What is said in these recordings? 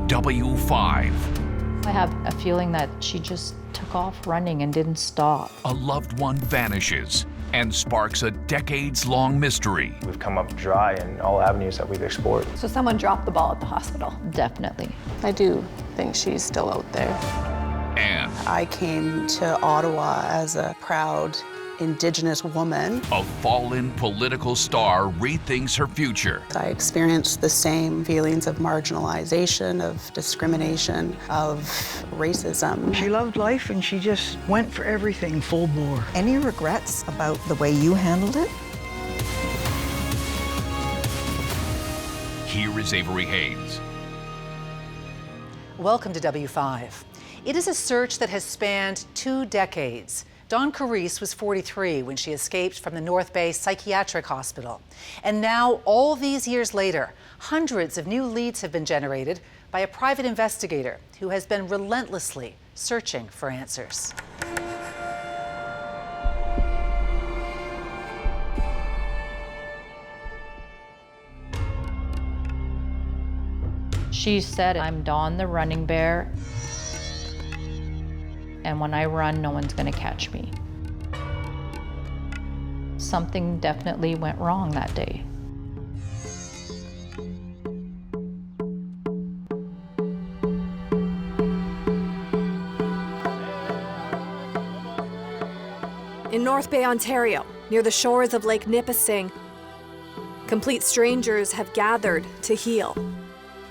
W5. I have a feeling that she just took off running and didn't stop. A loved one vanishes and sparks a decades-long mystery. We've come up dry in all avenues that we've explored. So someone dropped the ball at the hospital. Definitely. I do think she's still out there. And I came to Ottawa as a proud Indigenous woman. a fallen political star rethinks her future. I experienced the same feelings of marginalization, of discrimination, of racism. She loved life and she just went for everything full bore. Any regrets about the way you handled it? Here is Avery Haynes. Welcome to W5. It is a search that has spanned 2 decades. Dawn Carisse was 43 when she escaped from the North Bay Psychiatric Hospital. And now, all these years later, hundreds of new leads have been generated by a private investigator who has been relentlessly searching for answers. She said, "I'm Dawn the running bear, and when I run, no one's gonna catch me." Something definitely went wrong that day. In North Bay, Ontario, near the shores of Lake Nipissing, complete strangers have gathered to heal,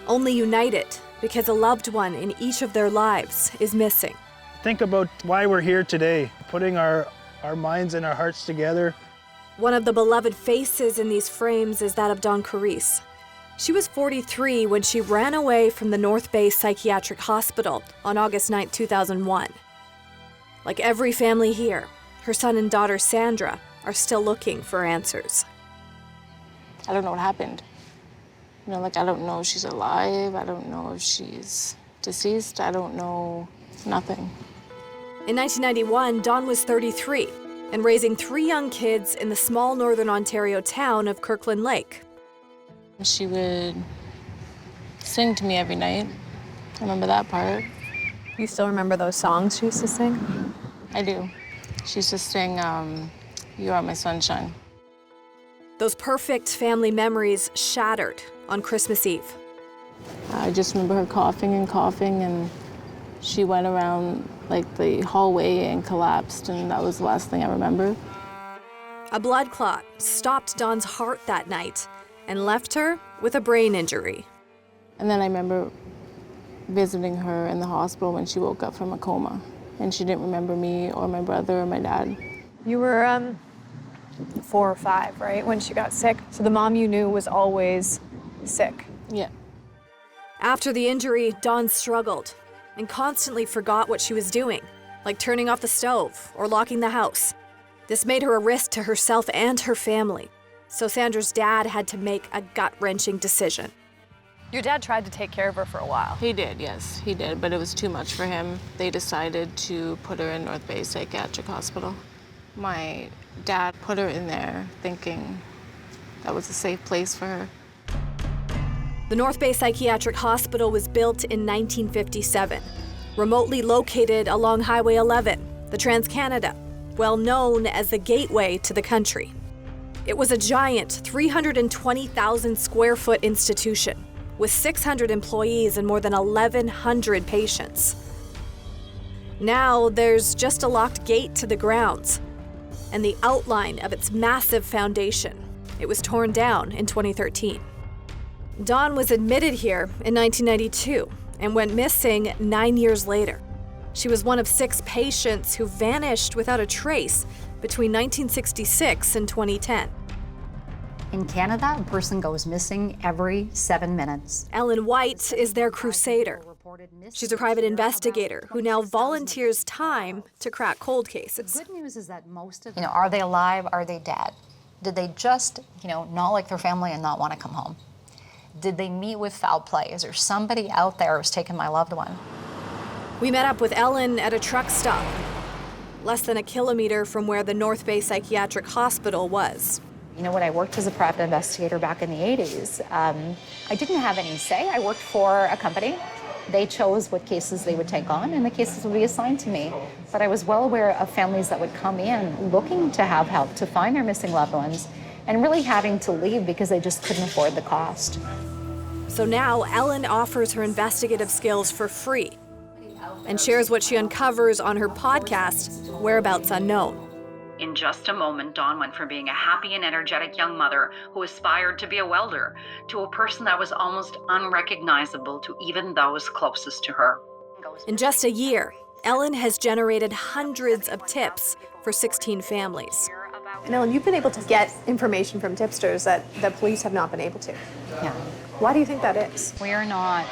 only united because a loved one in each of their lives is missing. Think about why we're here today, putting our minds and our hearts together. One of the beloved faces in these frames is that of Dawn Carisse. She was 43 when she ran away from the North Bay Psychiatric Hospital on August 9, 2001. Like every family here, her son and daughter Sandra are still looking for answers. I don't know what happened. I don't know if she's alive. I don't know if she's deceased. I don't know nothing. In 1991, Dawn was 33 and raising 3 young kids in the small northern Ontario town of Kirkland Lake. She would sing to me every night. I remember that part. You still remember those songs she used to sing? I do. She used to sing, You Are My Sunshine. Those perfect family memories shattered on Christmas Eve. I just remember her coughing, and she went around the hallway and collapsed, and that was the last thing I remember. A blood clot stopped Dawn's heart that night and left her with a brain injury. And then I remember visiting her in the hospital when she woke up from a coma, and she didn't remember me or my brother or my dad. You were 4 or 5, right, when she got sick? So the mom you knew was always sick? Yeah. After the injury, Dawn struggled and constantly forgot what she was doing, like turning off the stove or locking the house. This made her a risk to herself and her family, so Sandra's dad had to make a gut-wrenching decision. Your dad tried to take care of her for a while. He did, yes, he did, but it was too much for him. They decided to put her in North Bay Psychiatric Hospital. My dad put her in there thinking that was a safe place for her. The North Bay Psychiatric Hospital was built in 1957, remotely located along Highway 11, the Trans-Canada, well known as the gateway to the country. It was a giant 320,000 square foot institution with 600 employees and more than 1,100 patients. Now there's just a locked gate to the grounds and the outline of its massive foundation. It was torn down in 2013. Dawn was admitted here in 1992 and went missing 9 years later. She was one of 6 patients who vanished without a trace between 1966 and 2010. In Canada, a person goes missing every 7 minutes. Ellen White is their crusader. She's a private investigator who now volunteers time to crack cold cases. The good news is that most of Are they alive? Are they dead? Did they just, not like their family and not want to come home? Did they meet with foul play? Is there somebody out there who's taken my loved one? We met up with Ellen at a truck stop, less than a kilometer from where the North Bay Psychiatric Hospital was. When I worked as a private investigator back in the 80s, I didn't have any say. I worked for a company, They chose what cases they would take on, and the cases would be assigned to me. But I was well aware of families that would come in looking to have help to find their missing loved ones and really having to leave because they just couldn't afford the cost. So now Ellen offers her investigative skills for free and shares what she uncovers on her podcast, Whereabouts Unknown. In just a moment, Dawn went from being a happy and energetic young mother who aspired to be a welder to a person that was almost unrecognizable to even those closest to her. In just a year, Ellen has generated hundreds of tips for 16 families. And Ellen, you've been able to get information from tipsters that the police have not been able to. Yeah. Why do you think that is? We are not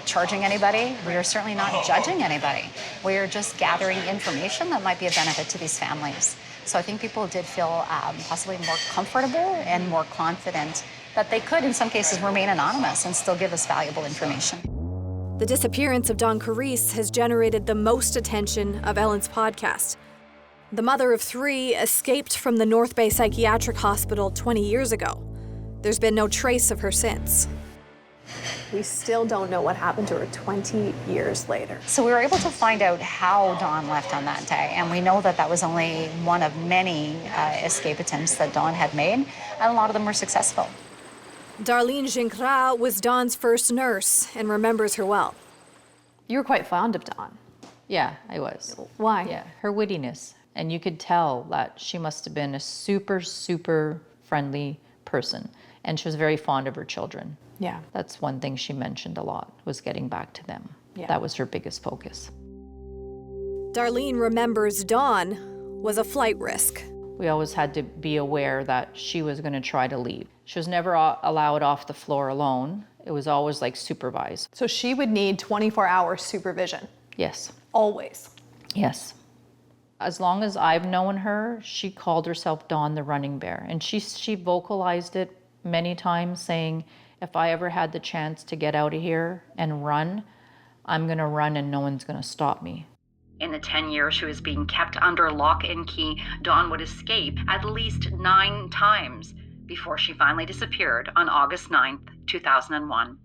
charging anybody. We are certainly not judging anybody. We are just gathering information that might be a benefit to these families. So I think people did feel possibly more comfortable and more confident that they could, in some cases, remain anonymous and still give us valuable information. The disappearance of Dawn Karise has generated the most attention of Ellen's podcast. The mother of 3 escaped from the North Bay Psychiatric Hospital 20 years ago. There's been no trace of her since. We still don't know what happened to her 20 years later. So we were able to find out how Dawn left on that day, and we know that that was only one of many escape attempts that Dawn had made, and a lot of them were successful. Darlene Gincra was Dawn's first nurse and remembers her well. You were quite fond of Dawn. Yeah, I was. Why? Yeah, her wittiness. And you could tell that she must have been a super, super friendly person. And she was very fond of her children. Yeah. That's one thing she mentioned a lot, was getting back to them. Yeah. That was her biggest focus. Darlene remembers Dawn was a flight risk. We always had to be aware that she was going to try to leave. She was never allowed off the floor alone. It was always like supervised. So she would need 24-hour supervision? Yes. Always? Yes. As long as I've known her, she called herself Dawn the Running Bear. And she vocalized it many times, saying, if I ever had the chance to get out of here and run, I'm going to run and no one's going to stop me. In the 10 years she was being kept under lock and key, Dawn would escape at least 9 times before she finally disappeared on August 9th, 2001.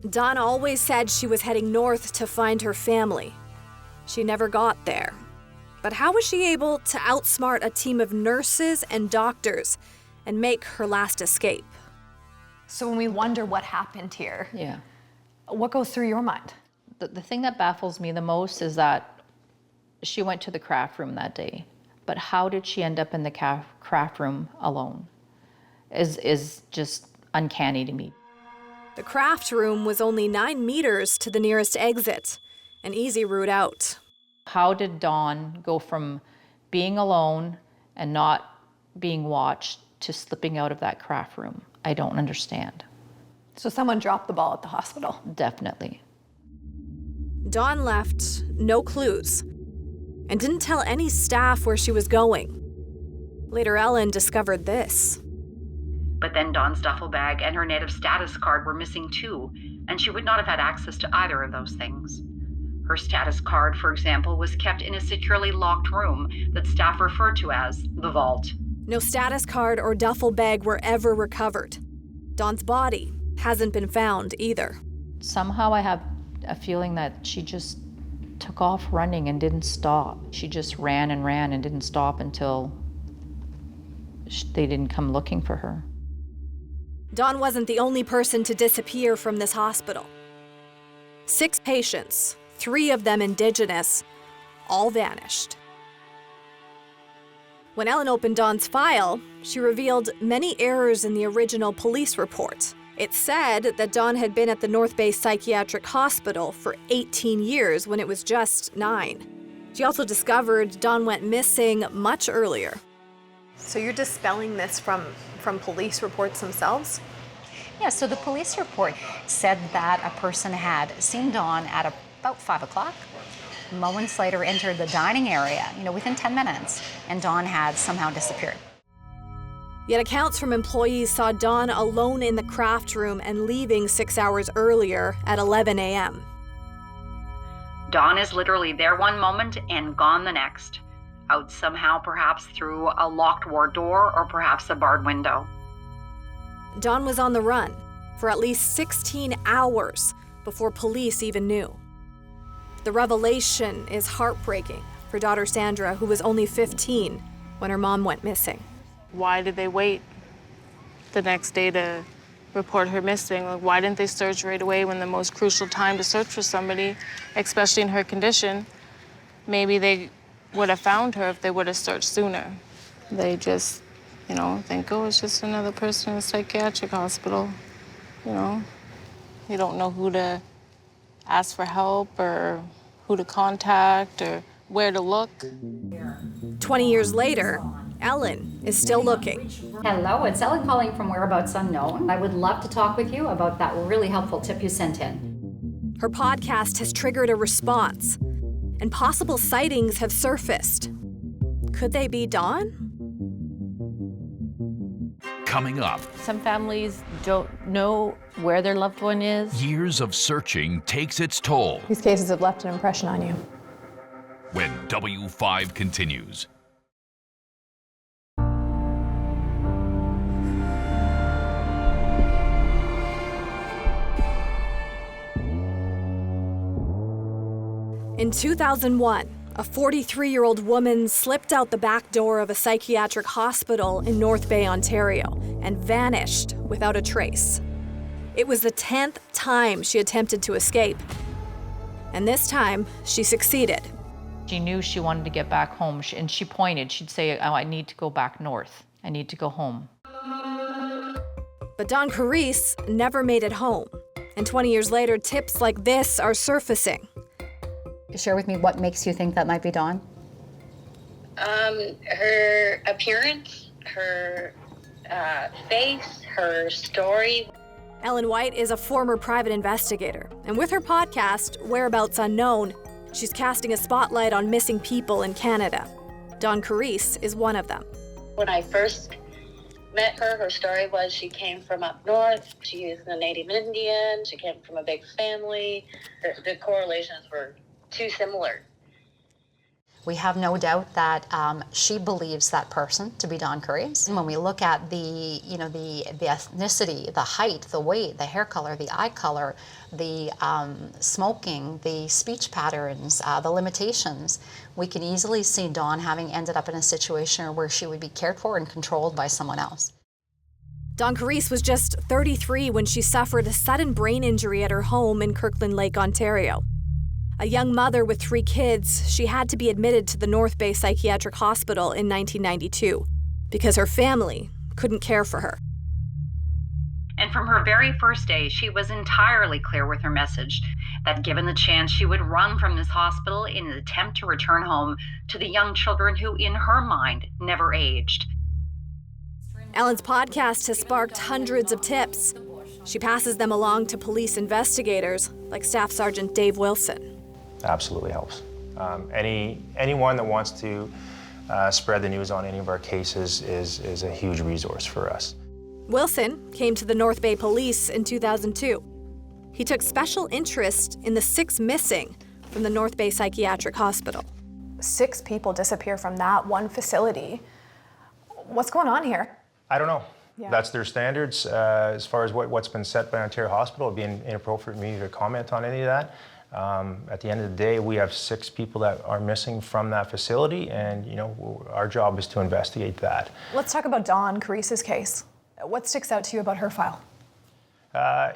Dawn always said she was heading north to find her family. She never got there. But how was she able to outsmart a team of nurses and doctors and make her last escape? So when we wonder what happened here, yeah, what goes through your mind? The thing that baffles me the most is that she went to the craft room that day. But how did she end up in the craft room alone? Is just uncanny to me. The craft room was only 9 meters to the nearest exit, an easy route out. How did Dawn go from being alone and not being watched to slipping out of that craft room? I don't understand. So someone dropped the ball at the hospital? Definitely. Dawn left no clues and didn't tell any staff where she was going. Later, Ellen discovered this. But then Dawn's duffel bag and her native status card were missing too, and she would not have had access to either of those things. Her status card, for example, was kept in a securely locked room that staff referred to as the vault. No status card or duffel bag were ever recovered. Dawn's body hasn't been found either. Somehow I have a feeling that she just took off running and didn't stop. She just ran and ran and didn't stop until they didn't come looking for her. Dawn wasn't the only person to disappear from this hospital. 6 patients, 3 of them Indigenous, all vanished. When Ellen opened Dawn's file, she revealed many errors in the original police report. It said that Dawn had been at the North Bay Psychiatric Hospital for 18 years when it was just 9. She also discovered Dawn went missing much earlier. So you're dispelling this from police reports themselves? Yeah, so the police report said that a person had seen Dawn at about 5 o'clock. Moments later entered the dining area, within 10 minutes, and Dawn had somehow disappeared. Yet accounts from employees saw Dawn alone in the craft room and leaving 6 hours earlier at 11 a.m. Dawn is literally there one moment and gone the next. Out somehow, perhaps through a locked ward door or perhaps a barred window. Dawn was on the run for at least 16 hours before police even knew. The revelation is heartbreaking for daughter Sandra, who was only 15 when her mom went missing. Why did they wait the next day to report her missing? Like, why didn't they search right away when the most crucial time to search for somebody, especially in her condition? Maybe they would have found her if they would have searched sooner. They just, think, oh, it's just another person in a psychiatric hospital. You don't know who to ask for help or who to contact or where to look. 20 years later, Ellen is still looking. Hello, it's Ellen calling from Whereabouts Unknown. I would love to talk with you about that really helpful tip you sent in. Her podcast has triggered a response, and possible sightings have surfaced. Could they be Dawn? Coming up, Some families don't know where their loved one is. years of searching takes its toll These cases have left an impression on you. when W5 continues. In 2001, a 43-year-old woman slipped out the back door of a psychiatric hospital in North Bay, Ontario, and vanished without a trace. It was the 10th time she attempted to escape. And this time, she succeeded. She knew she wanted to get back home, and she pointed. She'd say, oh, I need to go back north. I need to go home. But Dawn Karise never made it home. And 20 years later, tips like this are surfacing. Share with me what makes you think that might be Dawn. Her appearance, her face, her story. Ellen White is a former private investigator, and with her podcast, Whereabouts Unknown, she's casting a spotlight on missing people in Canada. Dawn Karise is one of them. When I first met her, her story was she came from up north. She is a Native Indian. She came from a big family. The correlations were too similar. We have no doubt that she believes that person to be Dawn Karise. And when we look at the ethnicity, the height, the weight, the hair color, the eye color, the smoking, the speech patterns, the limitations, we can easily see Dawn having ended up in a situation where she would be cared for and controlled by someone else. Dawn Karise was just 33 when she suffered a sudden brain injury at her home in Kirkland Lake, Ontario. A young mother with 3 kids, she had to be admitted to the North Bay Psychiatric Hospital in 1992 because her family couldn't care for her. And from her very first day, she was entirely clear with her message that given the chance, she would run from this hospital in an attempt to return home to the young children who, in her mind, never aged. Ellen's podcast has sparked hundreds of tips. She passes them along to police investigators like Staff Sergeant Dave Wilson. Absolutely helps. Anyone that wants to spread the news on any of our cases is a huge resource for us. Wilson came to the North Bay Police in 2002. He took special interest in the 6 missing from the North Bay Psychiatric Hospital. 6 people disappear from that one facility. What's going on here? I don't know. Yeah. That's their standards. As far as what's been set by Ontario Hospital, it'd be inappropriate for me to comment on any of that. At the end of the day, we have 6 people that are missing from that facility, and our job is to investigate that. Let's talk about Dawn Karise's case. What sticks out to you about her file?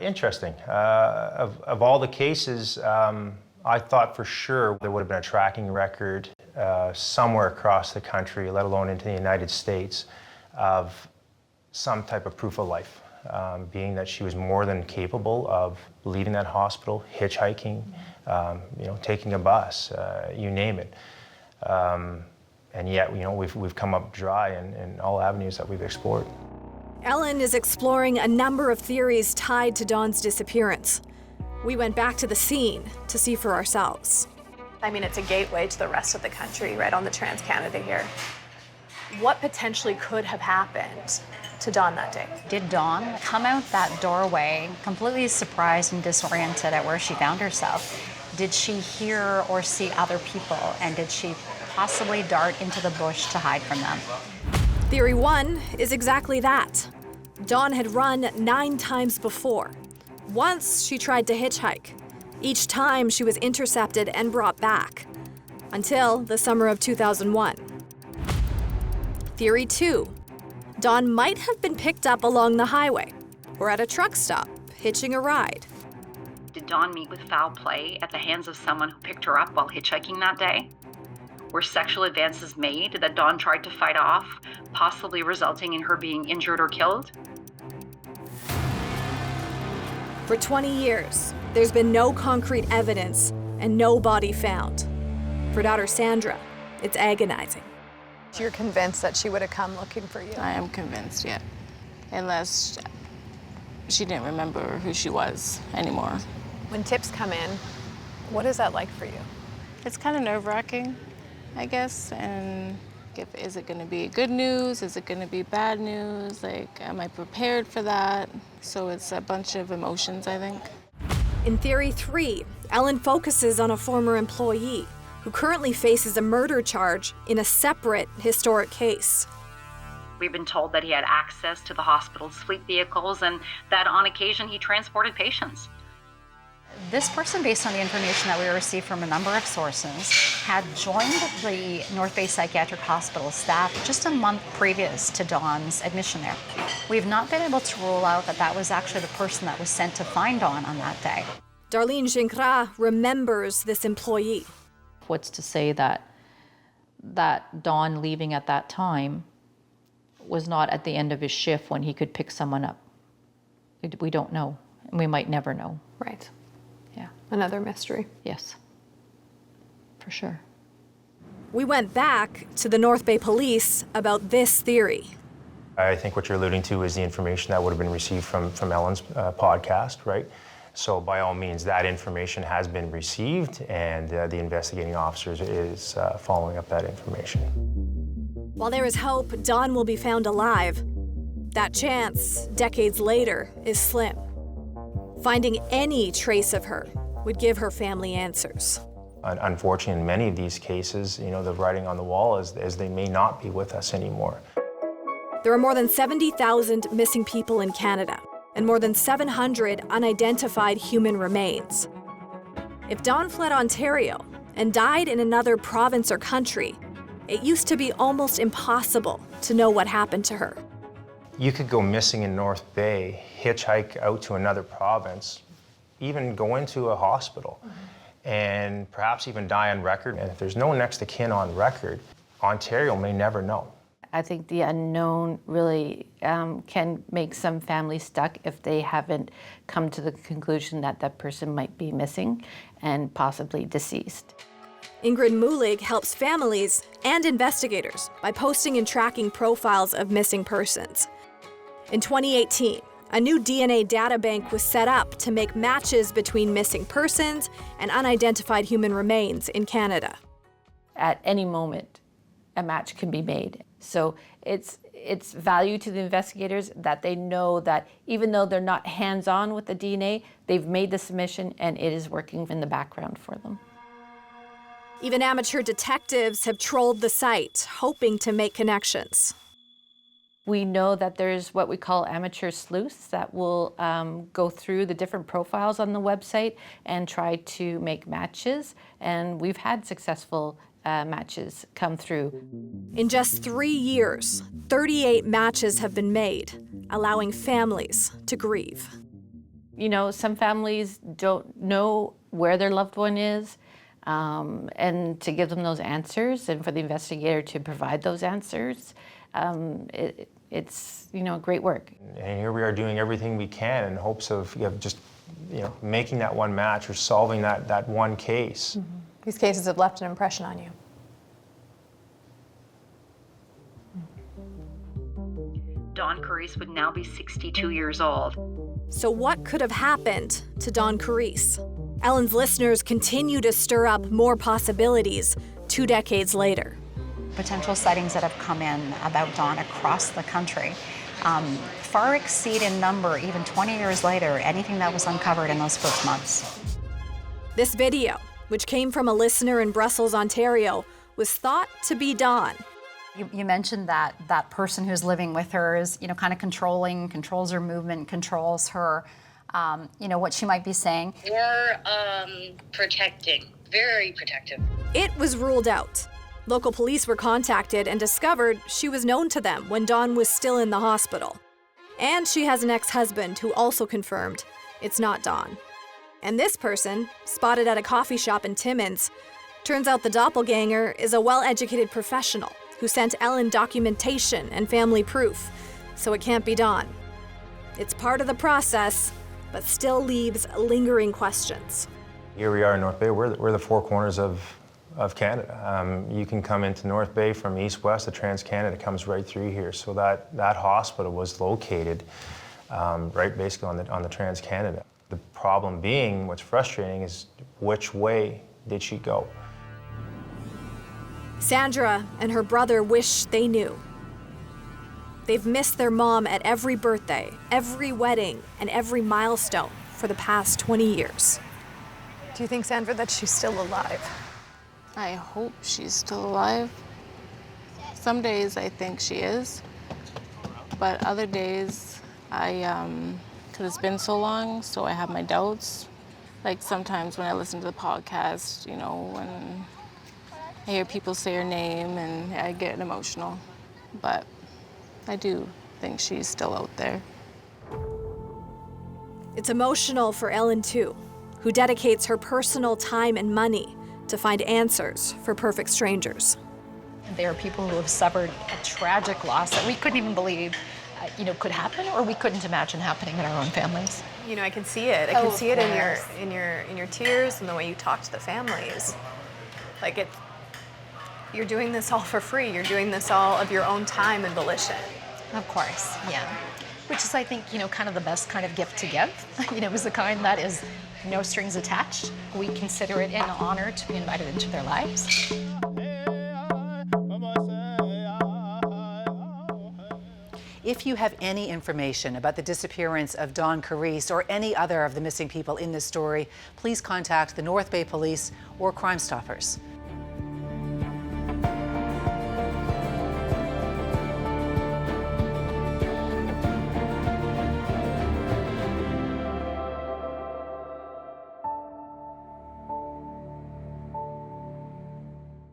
Interesting. Of all the cases, I thought for sure there would have been a tracking record somewhere across the country, let alone into the United States, of some type of proof of life, being that she was more than capable of leaving that hospital, hitchhiking, taking a bus, you name it. And yet, we've come up dry in all avenues that we've explored. Ellen is exploring a number of theories tied to Dawn's disappearance. We went back to the scene to see for ourselves. I mean, it's a gateway to the rest of the country, right on the Trans-Canada here. What potentially could have happened to Dawn that day? Did Dawn come out that doorway completely surprised and disoriented at where she found herself? Did she hear or see other people, and did she possibly dart into the bush to hide from them? Theory 1 is exactly that. Dawn had run 9 times before. Once she tried to hitchhike, Each time she was intercepted and brought back, until the summer of 2001. Theory 2. Dawn might have been picked up along the highway or at a truck stop, hitching a ride. Did Dawn meet with foul play at the hands of someone who picked her up while hitchhiking that day? Were sexual advances made that Dawn tried to fight off, possibly resulting in her being injured or killed? For 20 years, there's been no concrete evidence and no body found. For daughter Sandra, it's agonizing. You're convinced that she would have come looking for you? I am convinced, yeah. Unless she didn't remember who she was anymore. When tips come in, what is that like for you? It's kind of nerve-wracking, I guess, and is it gonna be good news? Is it gonna be bad news? Like, am I prepared for that? So it's a bunch of emotions, I think. In Theory 3, Ellen focuses on a former employee who currently faces a murder charge in a separate historic case. We've been told that he had access to the hospital's fleet vehicles and that on occasion he transported patients. This person, based on the information that we received from a number of sources, had joined the North Bay Psychiatric Hospital staff just a month previous to Dawn's admission there. We've not been able to rule out that that was actually the person that was sent to find Dawn on that day. Darlene Gingras remembers this employee. What's to say that Dawn leaving at that time was not at the end of his shift when he could pick someone up? We don't know, and we might never know. Right. Yeah. Another mystery. Yes, for sure. We went back to the North Bay Police about this theory. I think what you're alluding to is the information that would have been received from Ellen's podcast, right? So by all means, that information has been received, and the investigating officer is following up that information. While there is hope Dawn will be found alive, that chance, decades later, is slim. Finding any trace of her would give her family answers. Unfortunately, in many of these cases, the writing on the wall is they may not be with us anymore. There are more than 70,000 missing people in Canada and more than 700 unidentified human remains. If Dawn fled Ontario and died in another province or country, it used to be almost impossible to know what happened to her. You could go missing in North Bay, hitchhike out to another province, even go into a hospital, and perhaps even die on record. And if there's no next of kin on record, Ontario may never know. I think the unknown really can make some families stuck if they haven't come to the conclusion that that person might be missing and possibly deceased. Ingrid Mulig helps families and investigators by posting and tracking profiles of missing persons. In 2018, a new DNA databank was set up to make matches between missing persons and unidentified human remains in Canada. At any moment, a match can be made. So it's value to the investigators that they know that even though they're not hands-on with the DNA, they've made the submission and it is working in the background for them. Even amateur detectives have trolled the site, hoping to make connections. We know that there's what we call amateur sleuths that will go through the different profiles on the website and try to make matches, and we've had successful matches come through. In just 3 years, 38 matches have been made, allowing families to grieve. Some families don't know where their loved one is, and to give them those answers and for the investigator to provide those answers, it's great work. And here we are doing everything we can in hopes of just making that one match or solving that one case. Mm-hmm. These cases have left an impression on you. Dawn Karise would now be 62 years old. So what could have happened to Dawn Karise? Ellen's listeners continue to stir up more possibilities 2 decades later. Potential sightings that have come in about Dawn across the country far exceed in number, even 20 years later, anything that was uncovered in those first months. This video, which came from a listener in Brussels, Ontario, was thought to be Dawn. You mentioned that person who's living with her is, kind of controls her movement, controls her you know, what she might be saying. More protecting, very protective. It was ruled out. Local police were contacted and discovered she was known to them when Dawn was still in the hospital. And she has an ex-husband who also confirmed it's not Dawn. And this person, spotted at a coffee shop in Timmins, turns out the doppelganger is a well-educated professional who sent Ellen documentation and family proof, so it can't be Dawn. It's part of the process, but still leaves lingering questions. Here we are in North Bay. We're the four corners of Canada. You can come into North Bay from east-west. The Trans-Canada comes right through here. So that hospital was located right basically on the Trans-Canada. The problem being, what's frustrating is which way did she go? Sandra and her brother wish they knew. They've missed their mom at every birthday, every wedding, and every milestone for the past 20 years. Do you think, Sandra, that she's still alive? I hope she's still alive. Some days I think she is, but other days because it's been so long, so I have my doubts. Like sometimes when I listen to the podcast, you know, when I hear people say her name and I get emotional, but I do think she's still out there. It's emotional for Ellen too, who dedicates her personal time and money to find answers for perfect strangers. There are people who have suffered a tragic loss that we couldn't even believe, could happen, or we couldn't imagine happening in our own families. You know, I can see it. I can see it in your tears and the way you talk to the families. Like you're doing this all for free. You're doing this all of your own time and volition. Of course, yeah. Which is, I think, kind of the best kind of gift to give. Is the kind that is no strings attached. We consider it an honor to be invited into their lives. If you have any information about the disappearance of Dawn Karise or any other of the missing people in this story, please contact the North Bay Police or Crime Stoppers.